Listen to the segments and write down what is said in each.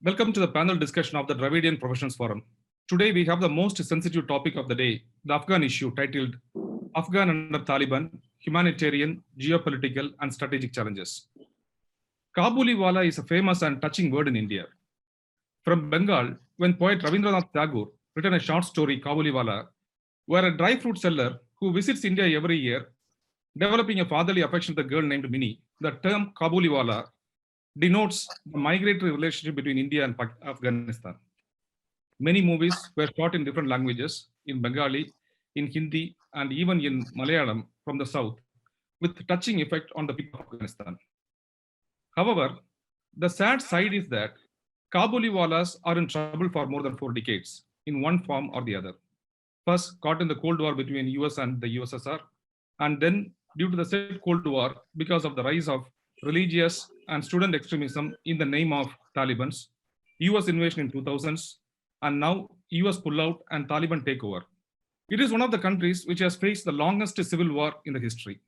Welcome to the panel discussion of the Dravidian Professions Forum. Today we have the most sensitive topic of the day, the Afghan issue titled Afghan under Taliban, Humanitarian, Geopolitical and Strategic Challenges. Kabuliwala is a famous and touching word in India. From Bengal, when poet Rabindranath Tagore written a short story, Kabuliwala, where a dry fruit seller who visits India every year, developing a fatherly affection with a girl named Minnie, the term Kabuliwala denotes the migratory relationship between India and Afghanistan. Many movies were shot in different languages, in Bengali, in Hindi, and even in Malayalam from the south, with touching effect on the people of Afghanistan. However, the sad side is that Kabuliwalas are in trouble for more than 4 decades, in one form or the other. First, caught in the Cold War between US and the USSR, and then due to the said Cold War, because of the rise of religious and student extremism in the name of Taliban's, US invasion in 2000s, and now US pullout and Taliban takeover. It is one of the countries which has faced the longest civil war in the history.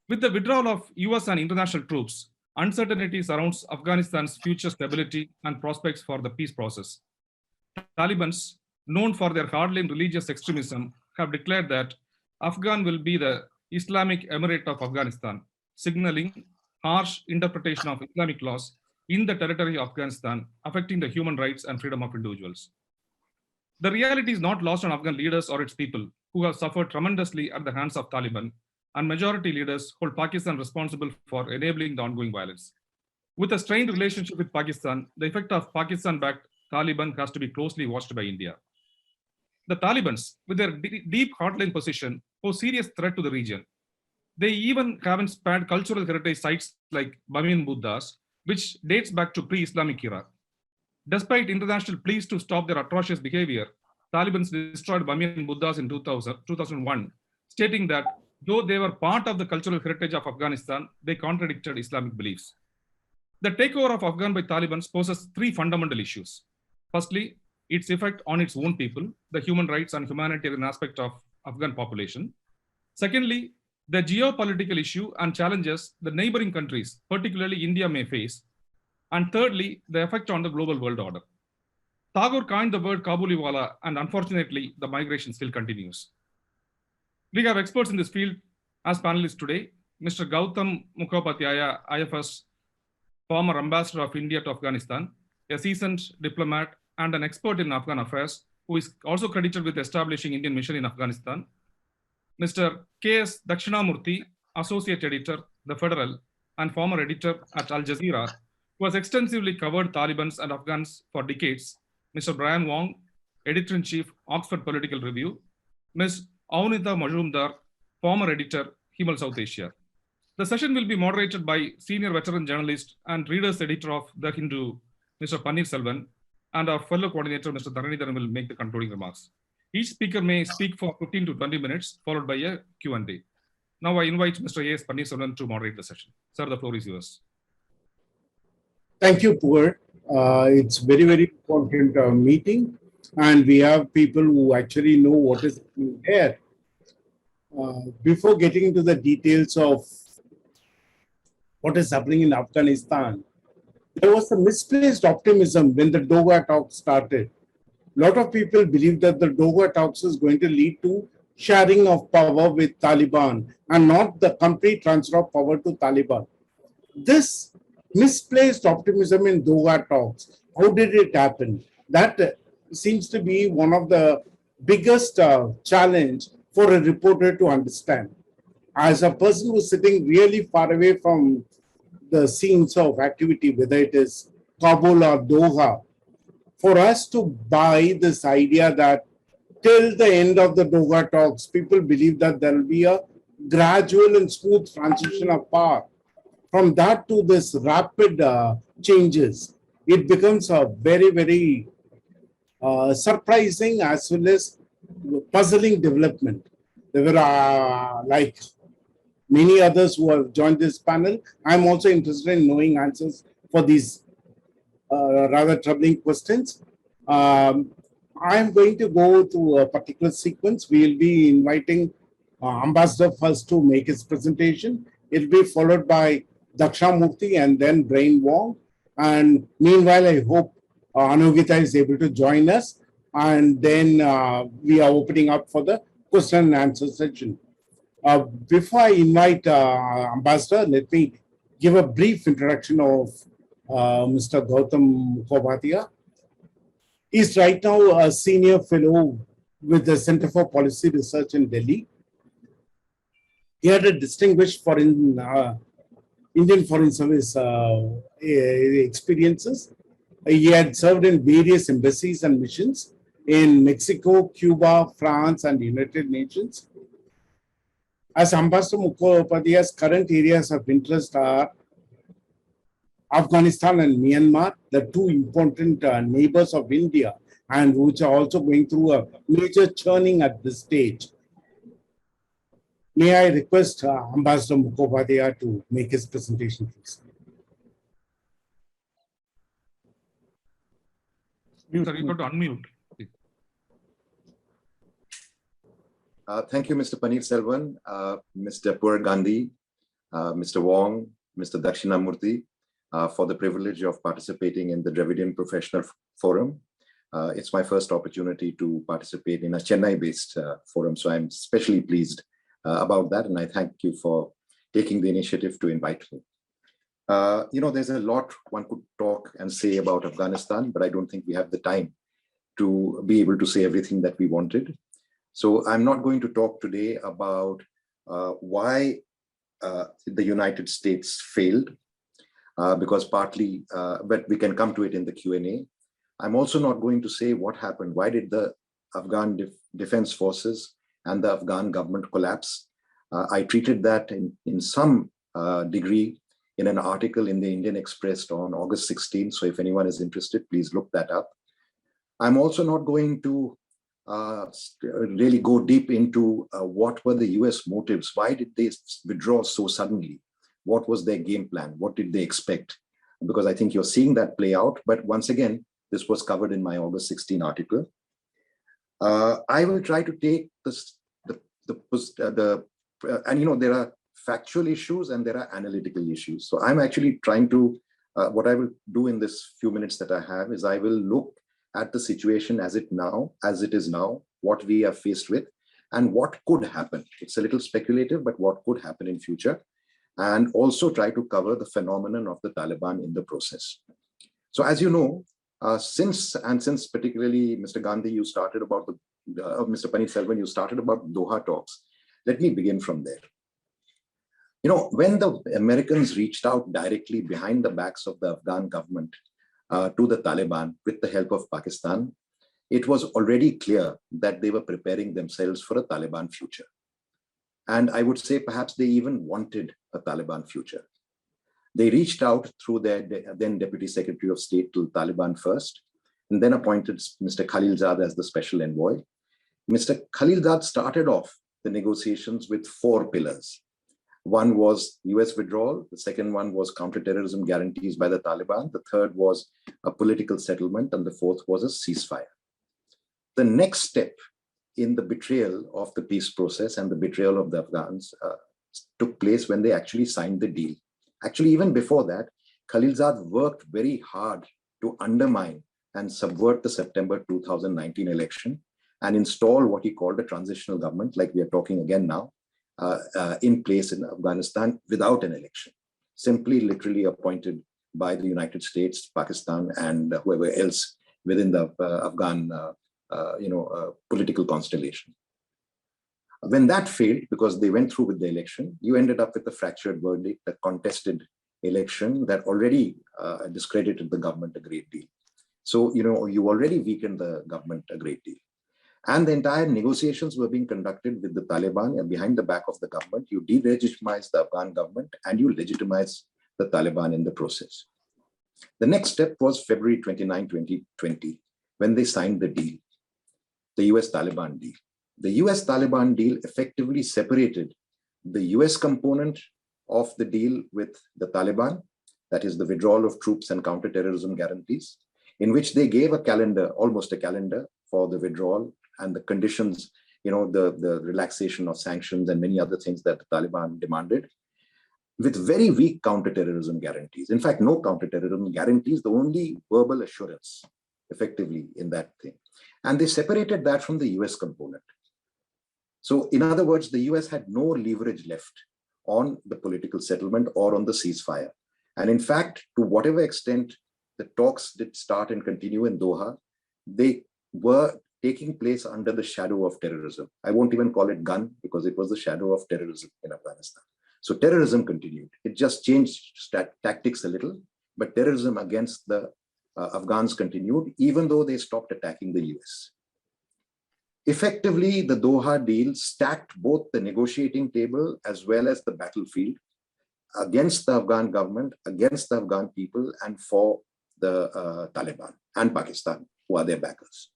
With the withdrawal of US and international troops, uncertainty surrounds Afghanistan's future stability and prospects for the peace process. Talibans, known for their hardline religious extremism, have declared that Afghan will be the Islamic Emirate of Afghanistan, signaling harsh interpretation of Islamic laws in the territory of Afghanistan, affecting the human rights and freedom of individuals. The reality is not lost on Afghan leaders or its people, who have suffered tremendously at the hands of Taliban, and majority leaders hold Pakistan responsible for enabling the ongoing violence. With a strained relationship with Pakistan, the effect of Pakistan-backed Taliban has to be closely watched by India. The Talibans, with their deep hardline position, pose serious threat to the region. They even haven't spared cultural heritage sites like Bamiyan Buddhas, which dates back to pre-Islamic era. Despite international pleas to stop their atrocious behavior, Taliban destroyed Bamiyan Buddhas in 2001, stating that though they were part of the cultural heritage of Afghanistan, they contradicted Islamic beliefs. The takeover of Afghan by Taliban poses three fundamental issues. Firstly, its effect on its own people, the human rights and humanitarian aspect of Afghan population. Secondly, the geopolitical issue and challenges the neighboring countries, particularly India, may face. And thirdly, the effect on the global world order. Tagore coined the word Kabuliwala, and unfortunately, the migration still continues. We have experts in this field as panelists today. Mr. Gautam Mukhopadhyaya, IFS, former ambassador of India to Afghanistan, a seasoned diplomat and an expert in Afghan affairs, who is also credited with establishing Indian mission in Afghanistan. Mr. K.S. Dakshinamurthy, associate editor, The Federal, and former editor at Al Jazeera, who has extensively covered Talibans and Afghans for decades. Mr. Brian Wong, editor-in-chief, Oxford Political Review. Ms. Aunita Majumdar, former editor, Himal South Asia. The session will be moderated by senior veteran journalist and readers editor of The Hindu, Mr. Paneer Selvan, and our fellow coordinator, Mr. Dharanidharan, will make the concluding remarks. Each speaker may speak for 15 to 20 minutes, followed by a Q&A. Now I invite Mr. A.S. Paneer Selvan to moderate the session. Sir, the floor is yours. Thank you, Puer. It's very, very important meeting, and we have people who actually know what is happening there. Before getting into the details of what is happening in Afghanistan, there was a misplaced optimism when the Doha talks started. A lot of people believe that the Doha talks is going to lead to sharing of power with Taliban and not the complete transfer of power to Taliban. This misplaced optimism in Doha talks, how did it happen? That seems to be one of the biggest challenge for a reporter to understand. As a person who's sitting really far away from the scenes of activity, whether it is Kabul or Doha, for us to buy this idea that till the end of the Doha talks, people believe that there will be a gradual and smooth transition of power. From that to this rapid changes, it becomes a very, very surprising as well as puzzling development. There were like many others who have joined this panel. I'm also interested in knowing answers for these rather troubling questions. I'm going to go through a particular sequence. We'll be inviting Ambassador first to make his presentation. It'll be followed by Dakshinamurthy and then Brian Wong. And meanwhile, I hope Anugita is able to join us. And then we are opening up for the question and answer session. Before I invite Ambassador, let me give a brief introduction of Mr. Gautam Mukhopadhyay. He's right now a senior fellow with the Center for Policy Research in Delhi. He had a distinguished Indian Foreign Service experiences. He had served in various embassies and missions in Mexico, Cuba, France, and the United Nations. As Ambassador Mukhopadhyay's current areas of interest are Afghanistan and Myanmar, the two important neighbors of India, and which are also going through a major churning at this stage. May I request Ambassador Mukhopadhyay to make his presentation, please? Sir, you got to unmute. Thank you, Mr. Paneerselvan, Mr. Pur Gandhi, Mr. Wong, Mr. Dakshinamurthy, for the privilege of participating in the Dravidian Professional Forum. It's my first opportunity to participate in a Chennai-based forum, so I'm especially pleased about that, and I thank you for taking the initiative to invite me. There's a lot one could talk and say about Afghanistan, but I don't think we have the time to be able to say everything that we wanted. So I'm not going to talk today about why the United States failed, because partly, but we can come to it in the Q&A. I'm also not going to say what happened. Why did the Afghan Defense Forces and the Afghan government collapse? I treated that in some degree in an article in the Indian Express on August 16. So if anyone is interested, please look that up. I'm also not going to really go deep into what were the US motives. Why did they withdraw so suddenly? What was their game plan? What did they expect? Because I think you're seeing that play out. But once again, this was covered in my August 16 article. I will try to take and there are factual issues and there are analytical issues. So I'm actually trying to, what I will do in this few minutes that I have is I will look at the situation as it is now, what we are faced with, and what could happen. It's a little speculative, but what could happen in future, and also try to cover the phenomenon of the Taliban in the process. So as you know, since particularly Mr. Gandhi, you started about Mr. Paneerselvan, you started about Doha talks. Let me begin from there. When the Americans reached out directly behind the backs of the Afghan government to the Taliban with the help of Pakistan, it was already clear that they were preparing themselves for a Taliban future. And I would say perhaps they even wanted a Taliban future. They reached out through their then Deputy Secretary of State to the Taliban first, and then appointed Mr. Khalilzad as the special envoy. Mr. Khalilzad started off the negotiations with 4 pillars. One was US withdrawal, the second one was counterterrorism guarantees by the Taliban, the third was a political settlement, and the fourth was a ceasefire. The next step in the betrayal of the peace process and the betrayal of the Afghans took place when they actually signed the deal. Actually, even before that, Khalilzad worked very hard to undermine and subvert the September 2019 election and install what he called a transitional government, like we are talking again now, in place in Afghanistan without an election, simply literally appointed by the United States, Pakistan, and whoever else within the Afghan political constellation. When that failed, because they went through with the election, you ended up with a fractured verdict, a contested election that already discredited the government a great deal. So, you already weakened the government a great deal. And the entire negotiations were being conducted with the Taliban, and behind the back of the government, you de-legitimize the Afghan government and you legitimize the Taliban in the process. The next step was February 29, 2020, when they signed the deal, the US-Taliban deal. The US-Taliban deal effectively separated the US component of the deal with the Taliban, that is the withdrawal of troops and counterterrorism guarantees, in which they gave a calendar, almost a calendar for the withdrawal and the conditions, the relaxation of sanctions and many other things that the Taliban demanded. with very weak counterterrorism guarantees. In fact, no counterterrorism guarantees, the only verbal assurance effectively in that thing. And they separated that from the US component. So in other words, the US had no leverage left on the political settlement or on the ceasefire. And in fact, to whatever extent the talks did start and continue in Doha, they were taking place under the shadow of terrorism. I won't even call it gun, because it was the shadow of terrorism in Afghanistan. So terrorism continued. It just changed tactics a little, but terrorism against the Afghans continued, even though they stopped attacking the US. Effectively, the Doha deal stacked both the negotiating table as well as the battlefield against the Afghan government, against the Afghan people, and for the Taliban and Pakistan, who are their backers.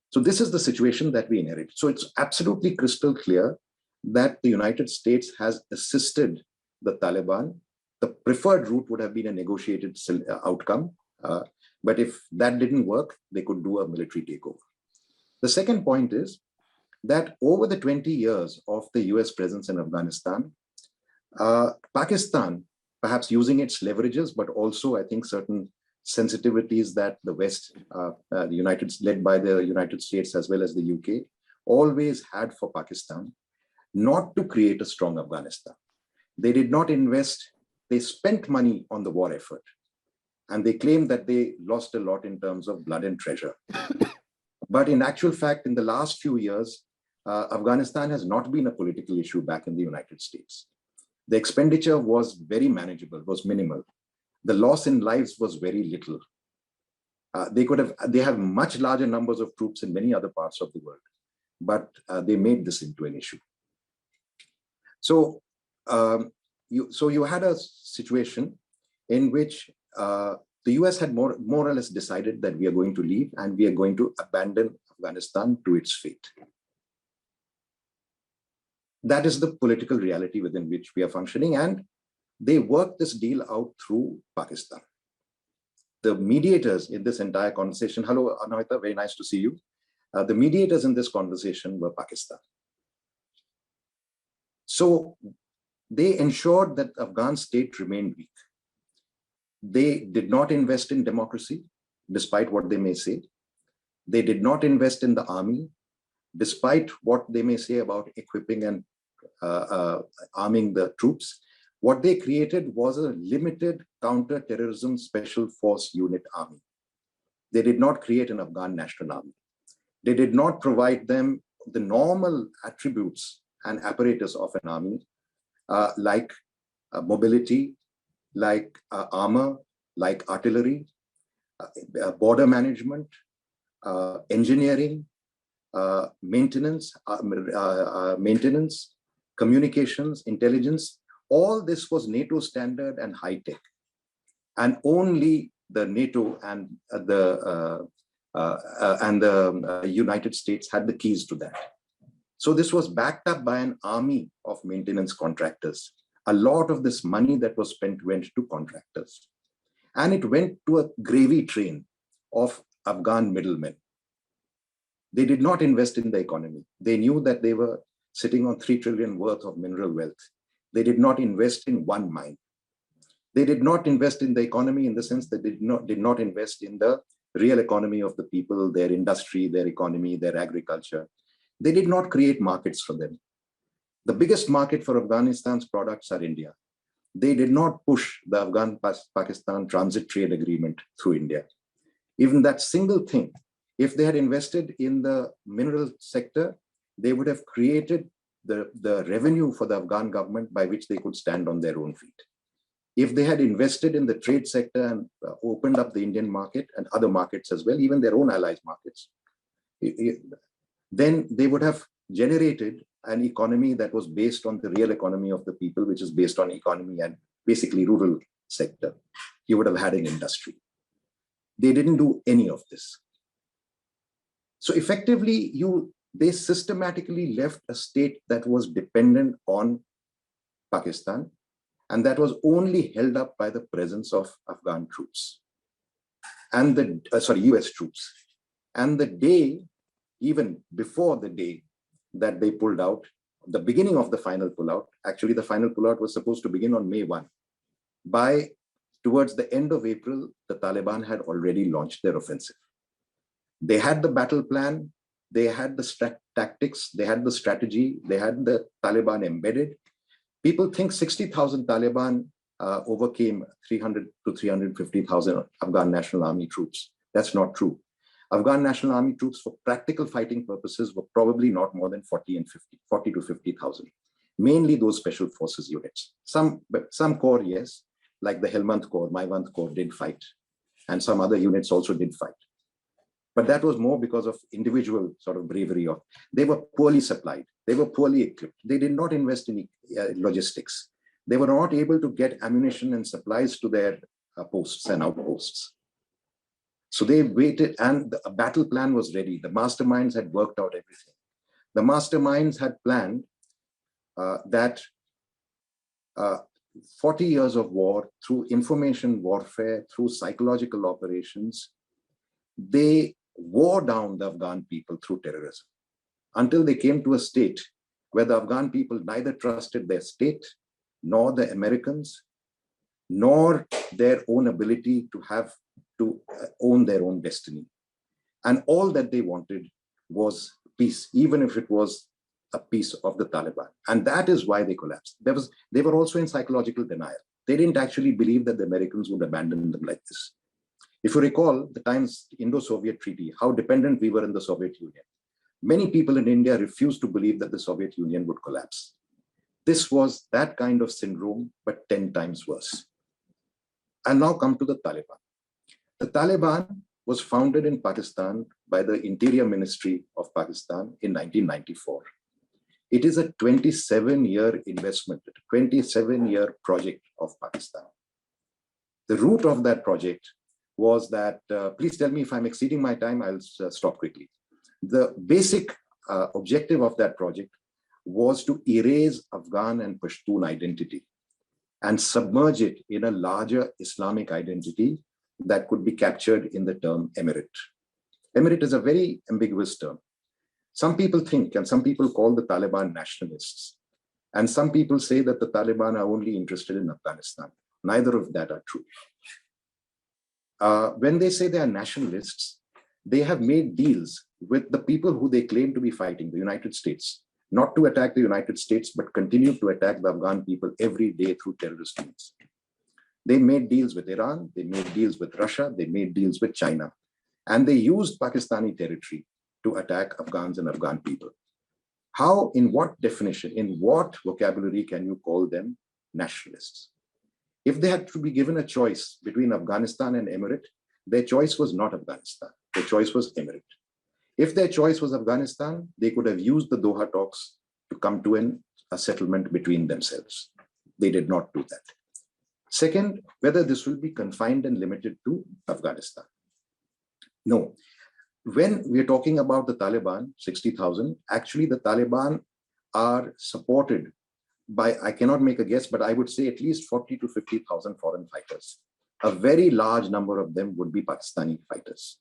So this is the situation that we inherit. So it's absolutely crystal clear that the United States has assisted the Taliban. The preferred route would have been a negotiated outcome. But if that didn't work, they could do a military takeover. The second point is that over the 20 years of the US presence in Afghanistan, Pakistan, perhaps using its leverages, but also I think certain sensitivities that the West, led by the United States as well as the UK, always had for Pakistan, not to create a strong Afghanistan. They did not invest, they spent money on the war effort. And they claimed that they lost a lot in terms of blood and treasure. But in actual fact, in the last few years, Afghanistan has not been a political issue back in the United States. The expenditure was very manageable, was minimal. The loss in lives was very little. They have much larger numbers of troops in many other parts of the world, but they made this into an issue. So, you had a situation in which the US had more or less decided that we are going to leave and we are going to abandon Afghanistan to its fate. That is the political reality within which we are functioning, and they worked this deal out through Pakistan. The mediators in this entire conversation, hello, Anahita, very nice to see you. The mediators in this conversation were Pakistan. So they ensured that the Afghan state remained weak. They did not invest in democracy, despite what they may say. They did not invest in the army, despite what they may say about equipping and arming the troops. What they created was a limited counter-terrorism special force unit army. They did not create an Afghan national army. They did not provide them the normal attributes and apparatus of an army, like mobility, like armor, like artillery, border management, engineering, maintenance, communications, intelligence. All this was NATO standard and high tech, and only the NATO and the United States had the keys to that. So this was backed up by an army of maintenance contractors. A lot of this money that was spent went to contractors, and it went to a gravy train of Afghan middlemen. They did not invest in the economy. They knew that they were sitting on 3 trillion worth of mineral wealth. They did not invest in one mine. They did not invest in the economy in the sense that they did not invest in the real economy of the people, their industry, their economy, their agriculture. They did not create markets for them. The biggest market for Afghanistan's products are India. They did not push the Afghan-Pakistan transit trade agreement through India. Even that single thing, if they had invested in the mineral sector, they would have created the revenue for the Afghan government by which they could stand on their own feet. If they had invested in the trade sector and opened up the Indian market and other markets as well, even their own allies markets, then they would have generated an economy that was based on the real economy of the people, which is based on economy and basically rural sector. You would have had an industry. They didn't do any of this. So effectively, they systematically left a state that was dependent on Pakistan, and that was only held up by the presence of Afghan troops and US troops. And the day, even before the day that they pulled out, the beginning of the final pullout. Actually, the final pullout was supposed to begin on May 1. By towards the end of April, the Taliban had already launched their offensive. They had the battle plan, they had the tactics, they had the strategy, they had the Taliban embedded. People think 60,000 Taliban overcame 300 to 350,000 Afghan National Army troops. That's not true. Afghan National Army troops for practical fighting purposes were probably not more than 40 to 50,000. Mainly those special forces units. Some corps, yes, like the Helmand Corps, Maiwand Corps did fight. And some other units also did fight. But that was more because of individual sort of bravery. They were poorly supplied. They were poorly equipped. They did not invest in logistics. They were not able to get ammunition and supplies to their posts and outposts. So they waited, and a battle plan was ready. The masterminds had worked out everything. The masterminds had planned that 40 years of war, through information warfare, through psychological operations, they wore down the Afghan people through terrorism until they came to a state where the Afghan people neither trusted their state, nor the Americans, nor their own ability to own their own destiny. And all that they wanted was peace, even if it was a piece of the Taliban. And that is why they collapsed. They were also in psychological denial. They didn't actually believe that the Americans would abandon them like this. If you recall the times Indo-Soviet treaty, how dependent we were in the Soviet Union. Many people in India refused to believe that the Soviet Union would collapse. This was that kind of syndrome, but 10 times worse. And now come to the Taliban. The Taliban was founded in Pakistan by the Interior Ministry of Pakistan in 1994. It is a 27-year investment, a 27-year project of Pakistan. The root of that project was that, please tell me if I'm exceeding my time, I'll stop quickly. The basic objective of that project was to erase Afghan and Pashtun identity and submerge it in a larger Islamic identity that could be captured in the term emirate. Emirate is a very ambiguous term. Some people think, and some people call the Taliban nationalists, and some people say that the Taliban are only interested in Afghanistan. Neither of that are true. When they say they are nationalists, they have made deals with the people who they claim to be fighting, the United States, not to attack the United States, but continue to attack the Afghan people every day through terrorist means. They made deals with Iran, they made deals with Russia, they made deals with China, and they used Pakistani territory to attack Afghans and Afghan people. How, in what definition, in what vocabulary can you call them nationalists? If they had to be given a choice between Afghanistan and Emirate, their choice was not Afghanistan, their choice was Emirate. If their choice was Afghanistan, they could have used the Doha talks to come to a settlement between themselves. They did not do that. Second, whether this will be confined and limited to Afghanistan. No. When we're talking about the Taliban, 60,000, actually the Taliban are supported by, I cannot make a guess, but I would say at least 40 to 50,000 foreign fighters. A very large number of them would be Pakistani fighters.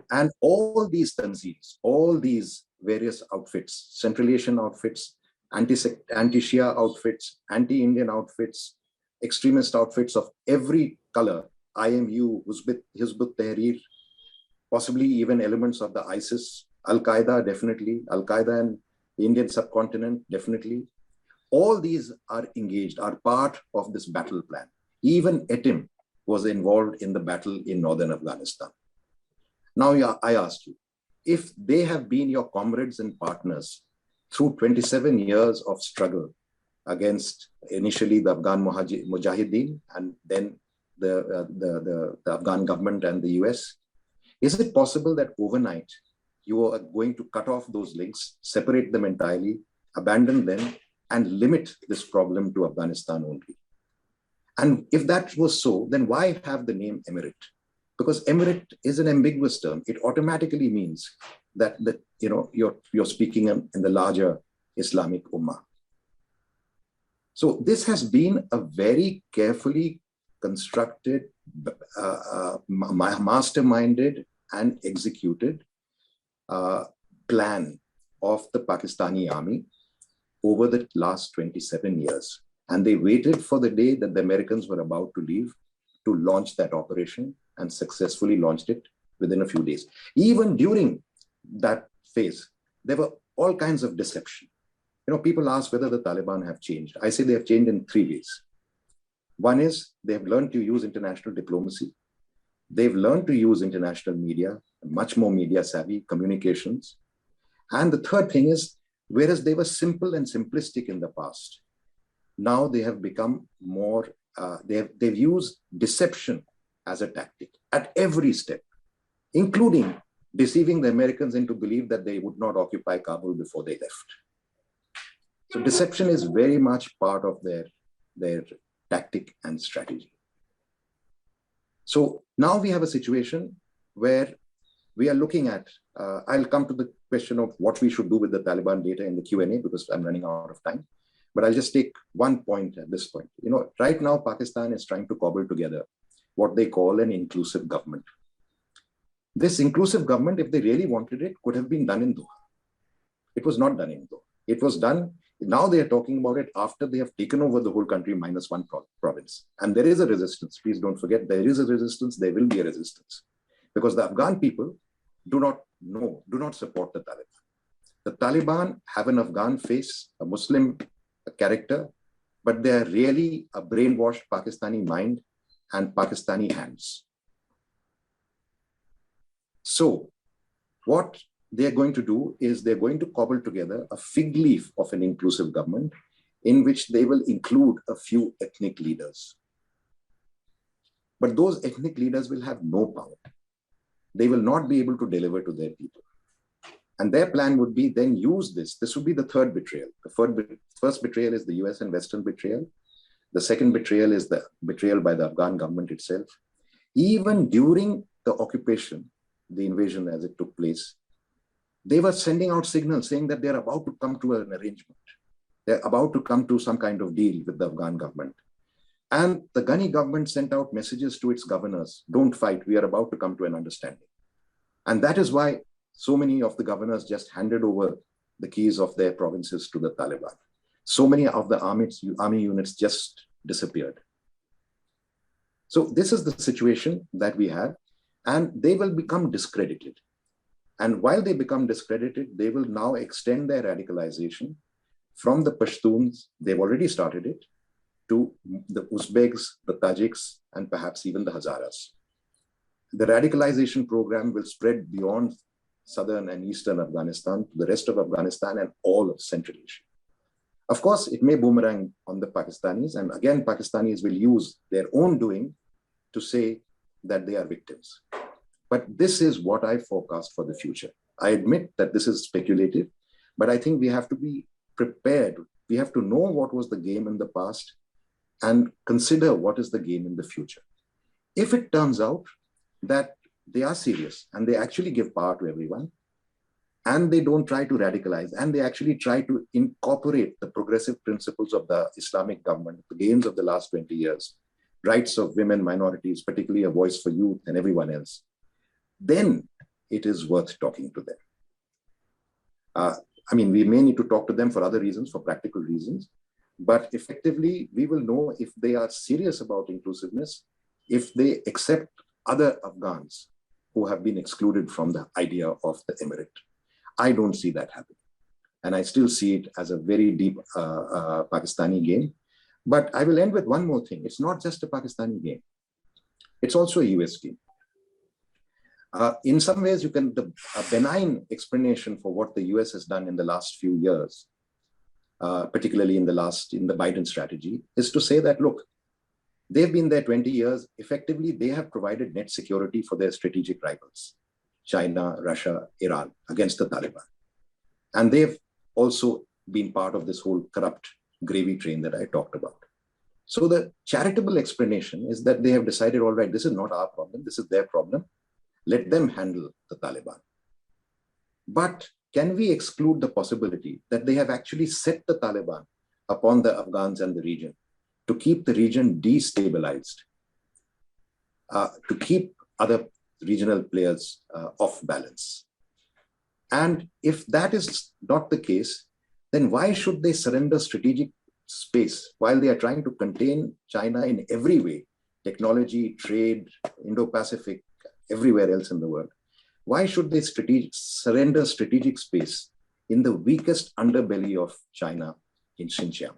And all these tanzeems, all these various outfits, Central Asian outfits, anti-Shia outfits, anti-Indian outfits, extremist outfits of every color, IMU, Hizb ut-Tahrir, possibly even elements of the ISIS, Al-Qaeda, definitely, Al-Qaeda and the Indian subcontinent, definitely. All these are engaged, are part of this battle plan. Even ETIM was involved in the battle in northern Afghanistan. Now I ask you, if they have been your comrades and partners through 27 years of struggle against initially the Afghan Mujahideen and then the Afghan government and the US, is it possible that overnight you are going to cut off those links, separate them entirely, abandon them, and limit this problem to Afghanistan only? And if that was so, then why have the name Emirate? Because Emirate is an ambiguous term. It automatically means that you're speaking in the larger Islamic Ummah. So this has been a very carefully constructed, masterminded and executed plan of the Pakistani army over the last 27 years. And they waited for the day that the Americans were about to leave to launch that operation, and successfully launched it within a few days. Even during that phase, there were all kinds of deception. People ask whether the Taliban have changed. I say they have changed in 3 ways. One is they have learned to use international diplomacy. They've learned to use international media, much more media savvy communications. And the third thing is, whereas they were simple and simplistic in the past, now they have become more, they've used deception as a tactic at every step, including deceiving the Americans into believe that they would not occupy Kabul before they left. So deception is very much part of their tactic and strategy. So now we have a situation where we are looking at, I'll come to the question of what we should do with the Taliban data in the Q&A because I'm running out of time. But I'll just take one point at this point. Right now, Pakistan is trying to cobble together what they call an inclusive government. This inclusive government, if they really wanted it, could have been done in Doha. It was not done in Doha. It was done, now they are talking about it after they have taken over the whole country minus one province. And there is a resistance. Please don't forget, there is a resistance, there will be a resistance. Because the Afghan people do not support the Taliban. The Taliban have an Afghan face, a Muslim character, but they are really a brainwashed Pakistani mind and Pakistani hands. So what they're going to do is they're going to cobble together a fig leaf of an inclusive government in which they will include a few ethnic leaders. But those ethnic leaders will have no power. They will not be able to deliver to their people. And their plan would be then use this. This would be the third betrayal. The first betrayal is the US and Western betrayal. The second betrayal is the betrayal by the Afghan government itself. Even during the occupation, the invasion as it took place, they were sending out signals saying that they're about to come to an arrangement. They're about to come to some kind of deal with the Afghan government. And the Ghani government sent out messages to its governors, don't fight, we are about to come to an understanding. And that is why so many of the governors just handed over the keys of their provinces to the Taliban. So many of the army units just disappeared. So this is the situation that we have, and they will become discredited. And while they become discredited, they will now extend their radicalization from the Pashtuns, they've already started it, to the Uzbeks, the Tajiks, and perhaps even the Hazaras. The radicalization program will spread beyond southern and eastern Afghanistan to the rest of Afghanistan and all of Central Asia. Of course, it may boomerang on the Pakistanis, and again, Pakistanis will use their own doing to say that they are victims. But this is what I forecast for the future. I admit that this is speculative, but I think we have to be prepared. We have to know what was the game in the past and consider what is the game in the future. If it turns out that they are serious and they actually give power to everyone, and they don't try to radicalize, and they actually try to incorporate the progressive principles of the Islamic government, the gains of the last 20 years, rights of women, minorities, particularly a voice for youth and everyone else, then it is worth talking to them. We may need to talk to them for other reasons, for practical reasons, but effectively, we will know if they are serious about inclusiveness, if they accept other Afghans who have been excluded from the idea of the emirate. I don't see that happening. And I still see it as a very deep Pakistani game. But I will end with one more thing. It's not just a Pakistani game. It's also a US game. In some ways, a benign explanation for what the US has done in the last few years, particularly in the Biden strategy, is to say that, look, they've been there 20 years. Effectively, they have provided net security for their strategic rivals, China, Russia, Iran, against the Taliban. And they've also been part of this whole corrupt gravy train that I talked about. So the charitable explanation is that they have decided, all right, this is not our problem, this is their problem. Let them handle the Taliban. But can we exclude the possibility that they have actually set the Taliban upon the Afghans and the region to keep the region destabilized, to keep other regional players off balance? And if that is not the case, then why should they surrender strategic space while they are trying to contain China in every way, technology, trade, Indo-Pacific, everywhere else in the world? Why should they surrender strategic space in the weakest underbelly of China, in Xinjiang?